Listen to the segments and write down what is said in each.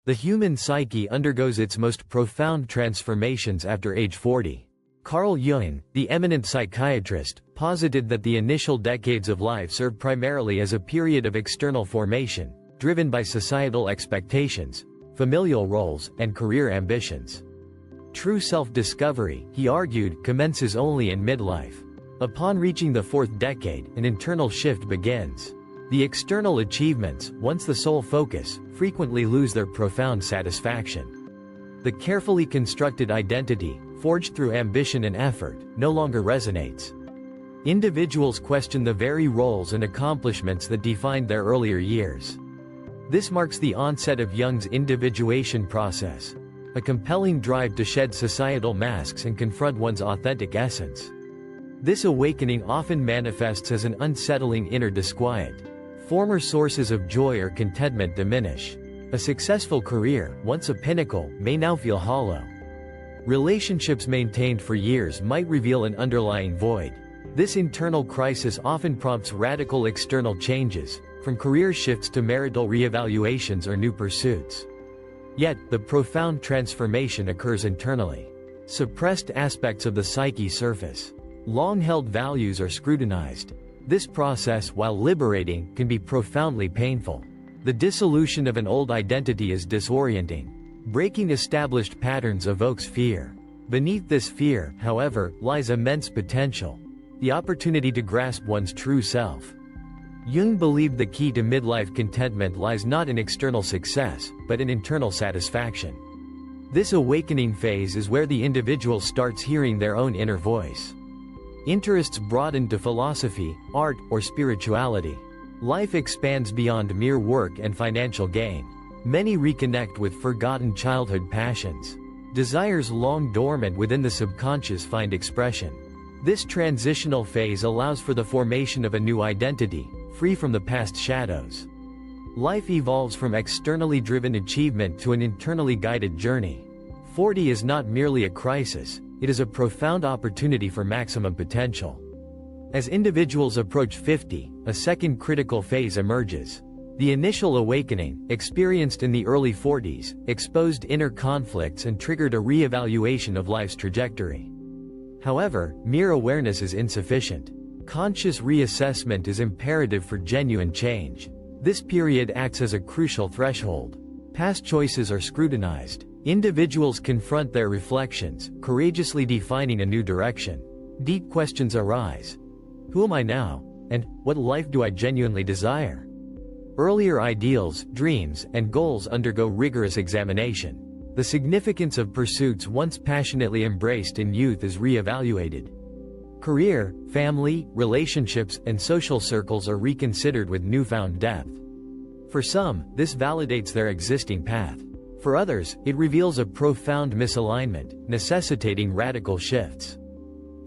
The human psyche undergoes its most profound transformations after age 40. Carl Jung, the eminent psychiatrist, posited that the initial decades of life serve primarily as a period of external formation, driven by societal expectations, familial roles, and career ambitions. True self-discovery, he argued, commences only in midlife. Upon reaching the fourth decade, an internal shift begins. The external achievements, once the sole focus, frequently lose their profound satisfaction. The carefully constructed identity, forged through ambition and effort, no longer resonates. Individuals question the very roles and accomplishments that defined their earlier years. This marks the onset of Jung's individuation process, a compelling drive to shed societal masks and confront one's authentic essence. This awakening often manifests as an unsettling inner disquiet. Former sources of joy or contentment diminish. A successful career, once a pinnacle, may now feel hollow. Relationships maintained for years might reveal an underlying void. This internal crisis often prompts radical external changes, from career shifts to marital reevaluations or new pursuits. Yet, the profound transformation occurs internally. Suppressed aspects of the psyche surface. Long-held values are scrutinized. This process, while liberating, can be profoundly painful. The dissolution of an old identity is disorienting. Breaking established patterns evokes fear. Beneath this fear, however, lies immense potential. The opportunity to grasp one's true self. Jung believed the key to midlife contentment lies not in external success, but in internal satisfaction. This awakening phase is where the individual starts hearing their own inner voice. Interests broaden to philosophy, art, or spirituality. Life expands beyond mere work and financial gain. Many reconnect with forgotten childhood passions. Desires long dormant within the subconscious find expression. This transitional phase allows for the formation of a new identity, free from the past shadows. Life evolves from externally driven achievement to an internally guided journey. 40 is not merely a crisis, it is a profound opportunity for maximum potential. As individuals approach 50, a second critical phase emerges. The initial awakening, experienced in the early 40s, exposed inner conflicts and triggered a re-evaluation of life's trajectory. However, mere awareness is insufficient. Conscious reassessment is imperative for genuine change. This period acts as a crucial threshold. Past choices are scrutinized. Individuals confront their reflections, courageously defining a new direction. Deep questions arise. Who am I now? And what life do I genuinely desire? Earlier ideals, dreams, and goals undergo rigorous examination. The significance of pursuits once passionately embraced in youth is re-evaluated. Career, family, relationships, and social circles are reconsidered with newfound depth. For some, this validates their existing path. For others, it reveals a profound misalignment, necessitating radical shifts.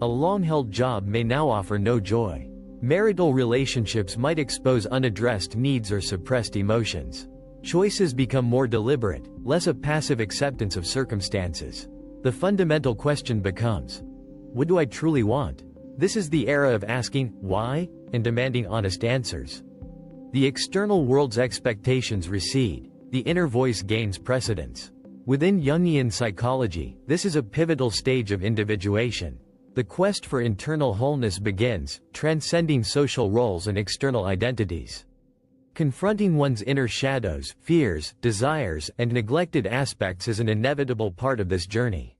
A long-held job may now offer no joy. Marital relationships might expose unaddressed needs or suppressed emotions. Choices become more deliberate, less a passive acceptance of circumstances. The fundamental question becomes, what do I truly want? This is the era of asking, why, and demanding honest answers. The external world's expectations recede. The inner voice gains precedence. Within Jungian psychology, this is a pivotal stage of individuation. The quest for internal wholeness begins, transcending social roles and external identities. Confronting one's inner shadows, fears, desires, and neglected aspects is an inevitable part of this journey.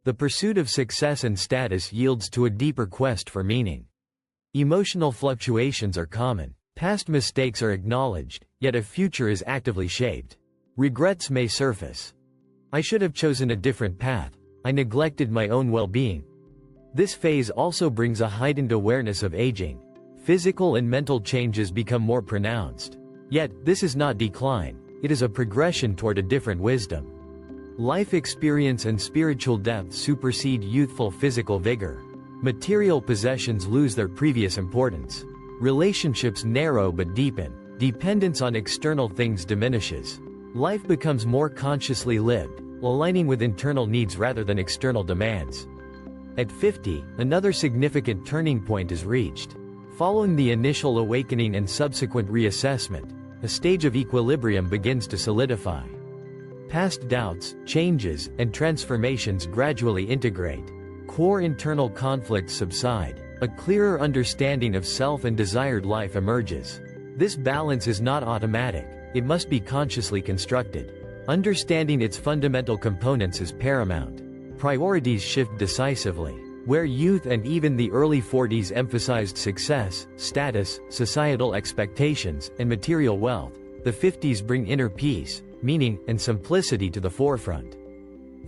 The pursuit of success and status yields to a deeper quest for meaning. Emotional fluctuations are common. Past mistakes are acknowledged, yet a future is actively shaped. Regrets may surface. I should have chosen a different path. I neglected my own well-being. This phase also brings a heightened awareness of aging. Physical and mental changes become more pronounced. Yet, this is not decline, it is a progression toward a different wisdom. Life experience and spiritual depth supersede youthful physical vigor. Material possessions lose their previous importance. Relationships narrow but deepen. Dependence on external things diminishes. Life becomes more consciously lived, aligning with internal needs rather than external demands. At 50, another significant turning point is reached. Following the initial awakening and subsequent reassessment, a stage of equilibrium begins to solidify. Past doubts, changes, and transformations gradually integrate. Core internal conflicts subside. A clearer understanding of self and desired life emerges. This balance is not automatic, it must be consciously constructed. Understanding its fundamental components is paramount. Priorities shift decisively. Where youth and even the early 40s emphasized success, status, societal expectations, and material wealth, the 50s bring inner peace, meaning, and simplicity to the forefront.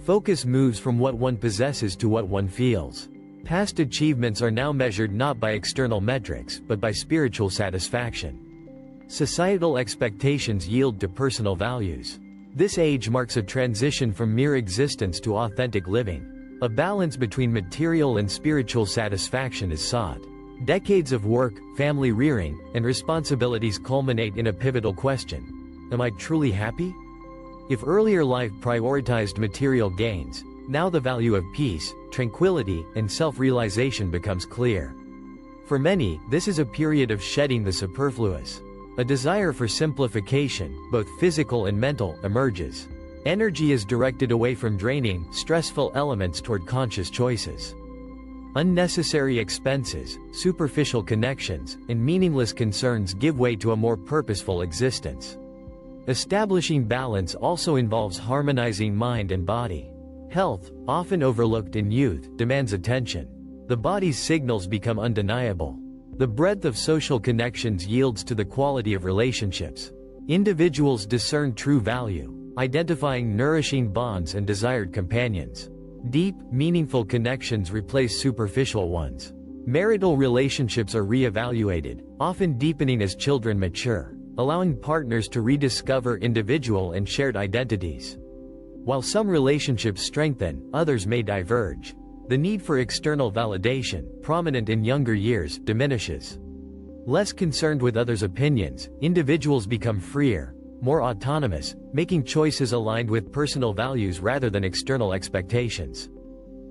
Focus moves from what one possesses to what one feels. Past achievements are now measured not by external metrics, but by spiritual satisfaction. Societal expectations yield to personal values. This age marks a transition from mere existence to authentic living. A balance between material and spiritual satisfaction is sought. Decades of work, family rearing, and responsibilities culminate in a pivotal question. Am I truly happy? If earlier life prioritized material gains, now the value of peace, tranquility, and self-realization becomes clear. For many, this is a period of shedding the superfluous. A desire for simplification, both physical and mental, emerges. Energy is directed away from draining, stressful elements toward conscious choices. Unnecessary expenses, superficial connections, and meaningless concerns give way to a more purposeful existence. Establishing balance also involves harmonizing mind and body. Health, often overlooked in youth, demands attention. The body's signals become undeniable. The breadth of social connections yields to the quality of relationships. Individuals discern true value, identifying nourishing bonds and desired companions. Deep, meaningful connections replace superficial ones. Marital relationships are re-evaluated, often deepening as children mature, allowing partners to rediscover individual and shared identities. While some relationships strengthen, others may diverge. The need for external validation, prominent in younger years, diminishes. Less concerned with others' opinions, individuals become freer, more autonomous, making choices aligned with personal values rather than external expectations.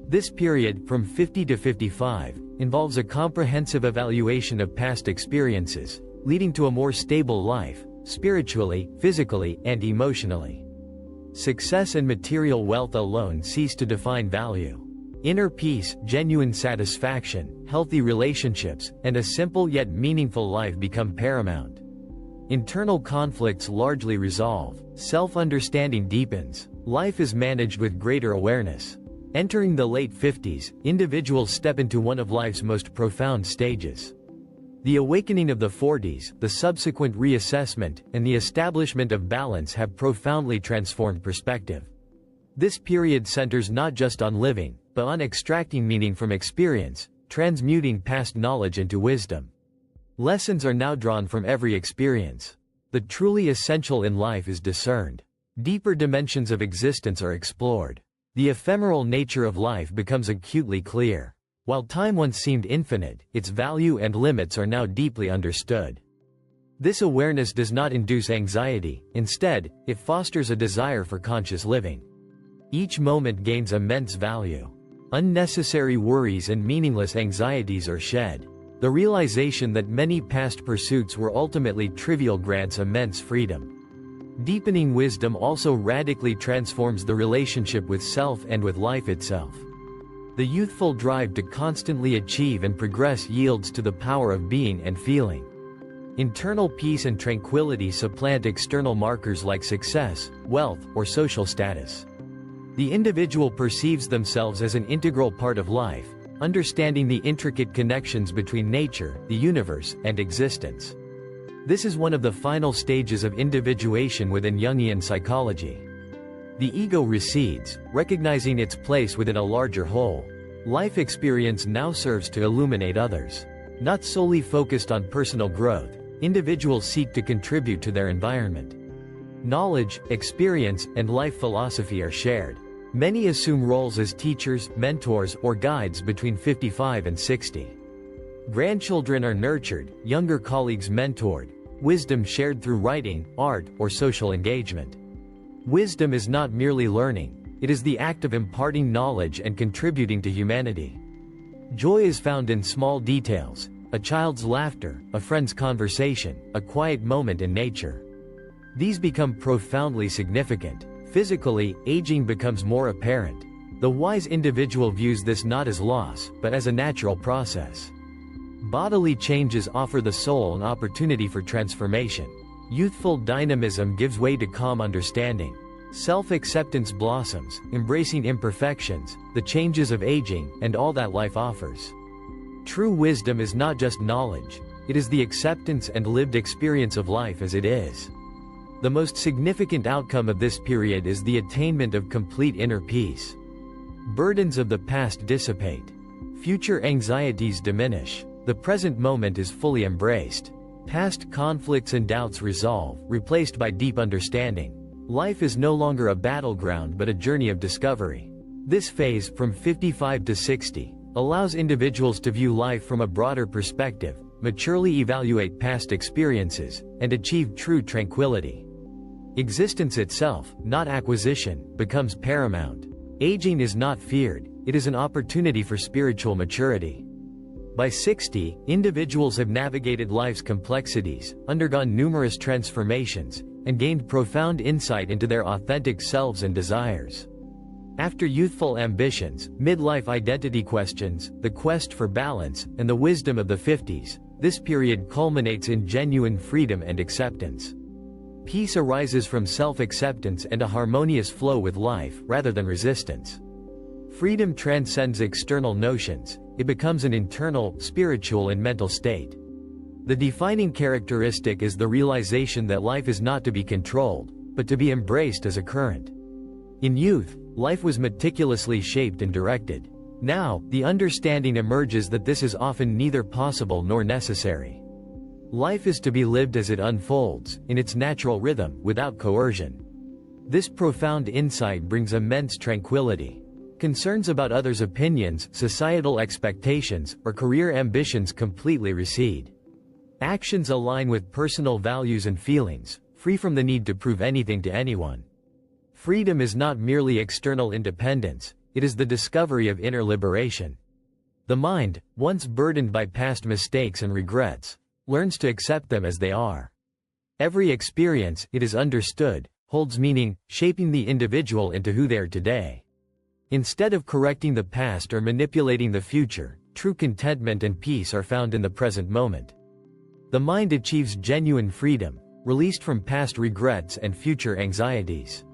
This period, from 50 to 55, involves a comprehensive evaluation of past experiences, leading to a more stable life, spiritually, physically, and emotionally. Success and material wealth alone cease to define value. Inner peace, genuine satisfaction, healthy relationships, and a simple yet meaningful life become paramount. Internal conflicts largely resolve, self-understanding deepens, life is managed with greater awareness. Entering the late 50s, individuals step into one of life's most profound stages. The awakening of the 40s, the subsequent reassessment, and the establishment of balance have profoundly transformed perspective. This period centers not just on living, but on extracting meaning from experience, transmuting past knowledge into wisdom. Lessons are now drawn from every experience. The truly essential in life is discerned. Deeper dimensions of existence are explored. The ephemeral nature of life becomes acutely clear. While time once seemed infinite, its value and limits are now deeply understood. This awareness does not induce anxiety, instead, it fosters a desire for conscious living. Each moment gains immense value. Unnecessary worries and meaningless anxieties are shed. The realization that many past pursuits were ultimately trivial grants immense freedom. Deepening wisdom also radically transforms the relationship with self and with life itself. The youthful drive to constantly achieve and progress yields to the power of being and feeling. Internal peace and tranquility supplant external markers like success, wealth, or social status. The individual perceives themselves as an integral part of life, understanding the intricate connections between nature, the universe, and existence. This is one of the final stages of individuation within Jungian psychology. The ego recedes, recognizing its place within a larger whole. Life experience now serves to illuminate others. Not solely focused on personal growth, individuals seek to contribute to their environment. Knowledge, experience, and life philosophy are shared. Many assume roles as teachers, mentors, or guides between 55 and 60. Grandchildren are nurtured, younger colleagues mentored, wisdom shared through writing, art, or social engagement. Wisdom is not merely learning, it is the act of imparting knowledge and contributing to humanity. Joy is found in small details, a child's laughter, a friend's conversation, a quiet moment in nature. These become profoundly significant, Physically, aging becomes more apparent. The wise individual views this not as loss, but as a natural process. Bodily changes offer the soul an opportunity for transformation. Youthful dynamism gives way to calm understanding. Self-acceptance blossoms, embracing imperfections, the changes of aging, and all that life offers. True wisdom is not just knowledge, it is the acceptance and lived experience of life as it is. The most significant outcome of this period is the attainment of complete inner peace. Burdens of the past dissipate. Future anxieties diminish. The present moment is fully embraced. Past conflicts and doubts resolve, replaced by deep understanding. Life is no longer a battleground but a journey of discovery. This phase, from 55 to 60, allows individuals to view life from a broader perspective, maturely evaluate past experiences, and achieve true tranquility. Existence itself, not acquisition, becomes paramount. Aging is not feared, it is an opportunity for spiritual maturity. By 60, individuals have navigated life's complexities, undergone numerous transformations, and gained profound insight into their authentic selves and desires. After youthful ambitions, midlife identity questions, the quest for balance, and the wisdom of the 50s, this period culminates in genuine freedom and acceptance. Peace arises from self-acceptance and a harmonious flow with life, rather than resistance. Freedom transcends external notions, it becomes an internal, spiritual and mental state. The defining characteristic is the realization that life is not to be controlled, but to be embraced as a current. In youth, life was meticulously shaped and directed. Now, the understanding emerges that this is often neither possible nor necessary. Life is to be lived as it unfolds, in its natural rhythm, without coercion. This profound insight brings immense tranquility. Concerns about others' opinions, societal expectations, or career ambitions completely recede. Actions align with personal values and feelings, free from the need to prove anything to anyone. Freedom is not merely external independence, it is the discovery of inner liberation. The mind, once burdened by past mistakes and regrets, learns to accept them as they are. Every experience, it is understood, holds meaning, shaping the individual into who they are today. Instead of correcting the past or manipulating the future, true contentment and peace are found in the present moment. The mind achieves genuine freedom, released from past regrets and future anxieties.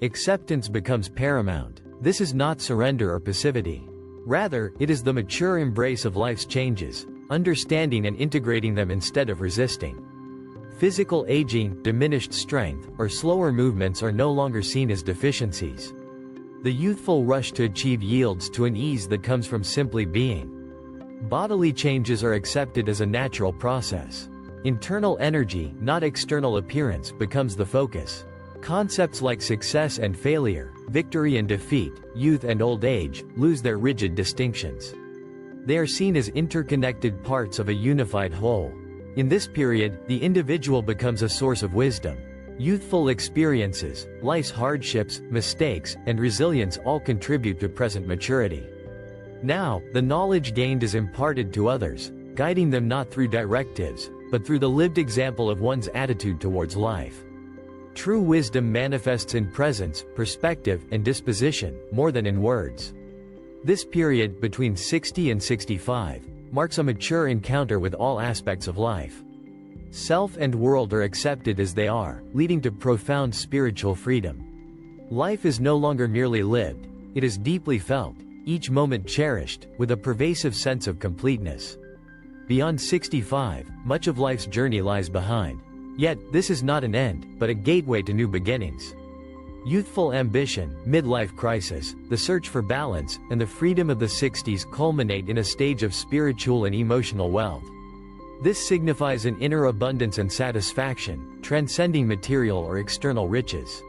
Acceptance becomes paramount. This is not surrender or passivity. Rather, it is the mature embrace of life's changes, understanding and integrating them instead of resisting. Physical aging, diminished strength, or slower movements are no longer seen as deficiencies. The youthful rush to achieve yields to an ease that comes from simply being. Bodily changes are accepted as a natural process. Internal energy, not external appearance, becomes the focus. Concepts like success and failure, victory and defeat, youth and old age, lose their rigid distinctions. They are seen as interconnected parts of a unified whole. In this period, the individual becomes a source of wisdom. Youthful experiences, life's hardships, mistakes, and resilience all contribute to present maturity. Now, the knowledge gained is imparted to others, guiding them not through directives, but through the lived example of one's attitude towards life. True wisdom manifests in presence, perspective, and disposition, more than in words. This period, between 60 and 65, marks a mature encounter with all aspects of life. Self and world are accepted as they are, leading to profound spiritual freedom. Life is no longer merely lived, it is deeply felt, each moment cherished, with a pervasive sense of completeness. Beyond 65, much of life's journey lies behind. Yet, this is not an end, but a gateway to new beginnings. Youthful ambition, midlife crisis, the search for balance, and the freedom of the 60s culminate in a stage of spiritual and emotional wealth. This signifies an inner abundance and satisfaction, transcending material or external riches.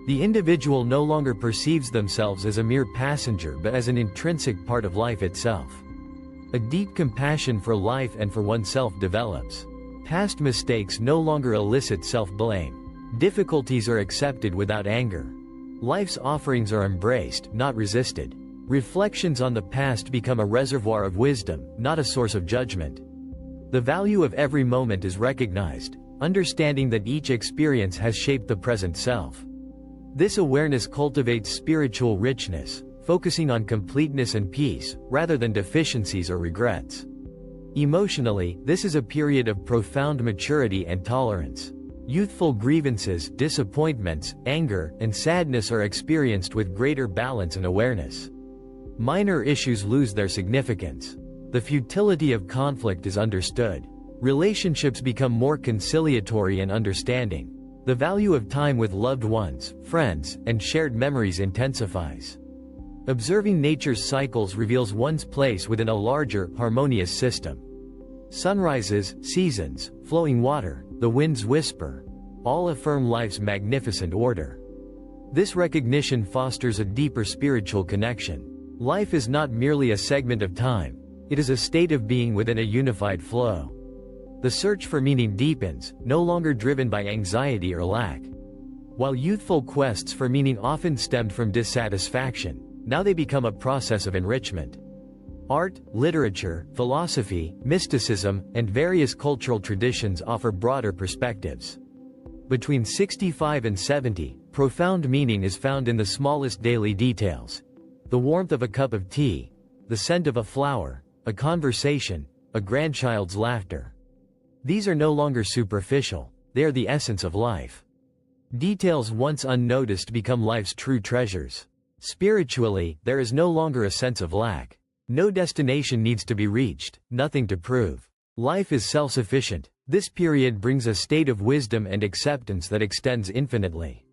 The individual no longer perceives themselves as a mere passenger but as an intrinsic part of life itself. A deep compassion for life and for oneself develops. Past mistakes no longer elicit self-blame. Difficulties are accepted without anger. Life's offerings are embraced, not resisted. Reflections on the past become a reservoir of wisdom, not a source of judgment. The value of every moment is recognized, understanding that each experience has shaped the present self. This awareness cultivates spiritual richness, focusing on completeness and peace, rather than deficiencies or regrets. Emotionally, this is a period of profound maturity and tolerance. Youthful grievances, disappointments, anger, and sadness are experienced with greater balance and awareness. Minor issues lose their significance. The futility of conflict is understood. Relationships become more conciliatory and understanding. The value of time with loved ones, friends, and shared memories intensifies. Observing nature's cycles reveals one's place within a larger, harmonious system. Sunrises, seasons, flowing water, the wind's whisper, all affirm life's magnificent order. This recognition fosters a deeper spiritual connection. Life is not merely a segment of time, it is a state of being within a unified flow. The search for meaning deepens, no longer driven by anxiety or lack. While youthful quests for meaning often stemmed from dissatisfaction, now they become a process of enrichment. Art, literature, philosophy, mysticism, and various cultural traditions offer broader perspectives. Between 65 and 70, profound meaning is found in the smallest daily details. The warmth of a cup of tea, the scent of a flower, a conversation, a grandchild's laughter. These are no longer superficial, they are the essence of life. Details once unnoticed become life's true treasures. Spiritually, there is no longer a sense of lack. No destination needs to be reached, nothing to prove. Life is self-sufficient. This period brings a state of wisdom and acceptance that extends infinitely.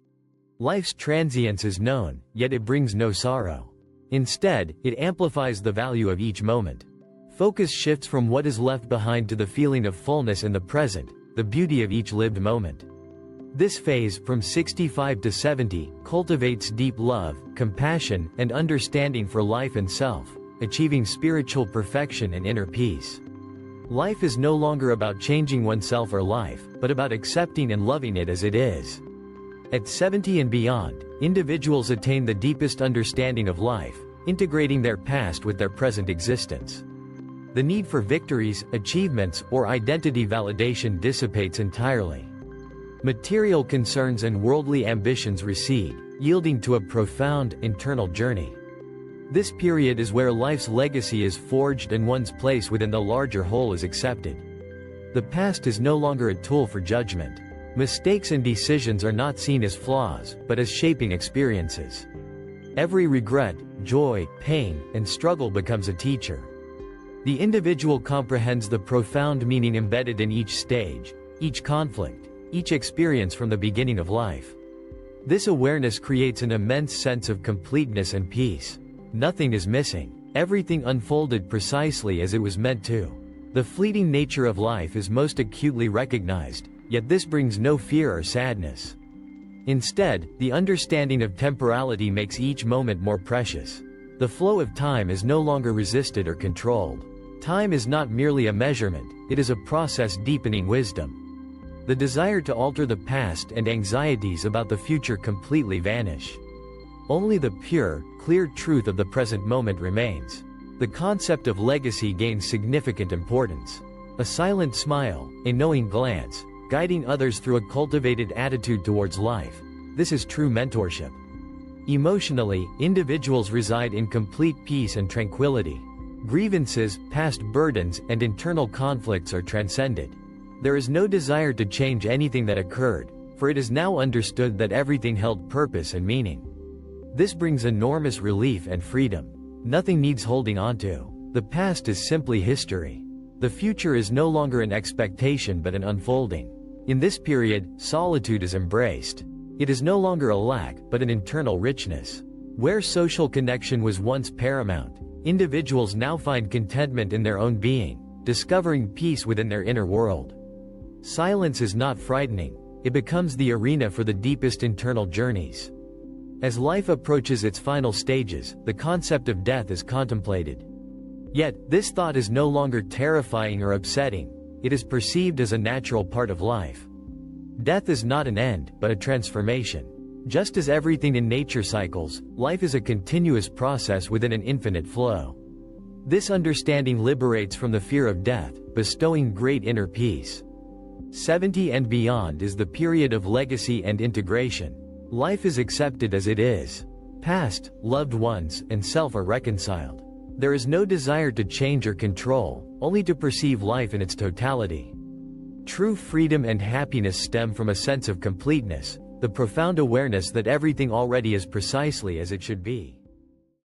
Life's transience is known, yet it brings no sorrow. Instead, it amplifies the value of each moment. Focus shifts from what is left behind to the feeling of fullness in the present, the beauty of each lived moment. This phase, from 65 to 70, cultivates deep love, compassion, and understanding for life and self, achieving spiritual perfection and inner peace. Life is no longer about changing oneself or life, but about accepting and loving it as it is. At 70 and beyond, individuals attain the deepest understanding of life, integrating their past with their present existence. The need for victories, achievements, or identity validation dissipates entirely. Material concerns and worldly ambitions recede, yielding to a profound, internal journey. This period is where life's legacy is forged and one's place within the larger whole is accepted. The past is no longer a tool for judgment. Mistakes and decisions are not seen as flaws, but as shaping experiences. Every regret, joy, pain, and struggle becomes a teacher. The individual comprehends the profound meaning embedded in each stage, each conflict, each experience from the beginning of life. This awareness creates an immense sense of completeness and peace. Nothing is missing. Everything unfolded precisely as it was meant to. The fleeting nature of life is most acutely recognized, yet this brings no fear or sadness. Instead, the understanding of temporality makes each moment more precious. The flow of time is no longer resisted or controlled. Time is not merely a measurement, it is a process deepening wisdom. The desire to alter the past and anxieties about the future completely vanish. Only the pure, clear truth of the present moment remains. The concept of legacy gains significant importance. A silent smile, a knowing glance, guiding others through a cultivated attitude towards life. This is true mentorship. Emotionally, individuals reside in complete peace and tranquility. Grievances, past burdens, and internal conflicts are transcended. There is no desire to change anything that occurred, for it is now understood that everything held purpose and meaning. This brings enormous relief and freedom. Nothing needs holding onto. The past is simply history. The future is no longer an expectation but an unfolding. In this period, solitude is embraced. It is no longer a lack, but an internal richness. Where social connection was once paramount, individuals now find contentment in their own being, discovering peace within their inner world. Silence is not frightening. It becomes the arena for the deepest internal journeys. As life approaches its final stages, the concept of death is contemplated. Yet, this thought is no longer terrifying or upsetting. It is perceived as a natural part of life. Death is not an end, but a transformation. Just as everything in nature cycles, life is a continuous process within an infinite flow. This understanding liberates from the fear of death, bestowing great inner peace. 70 and beyond is the period of legacy and integration. Life is accepted as it is. Past, loved ones, and self are reconciled. There is no desire to change or control, only to perceive life in its totality. True freedom and happiness stem from a sense of completeness, the profound awareness that everything already is precisely as it should be.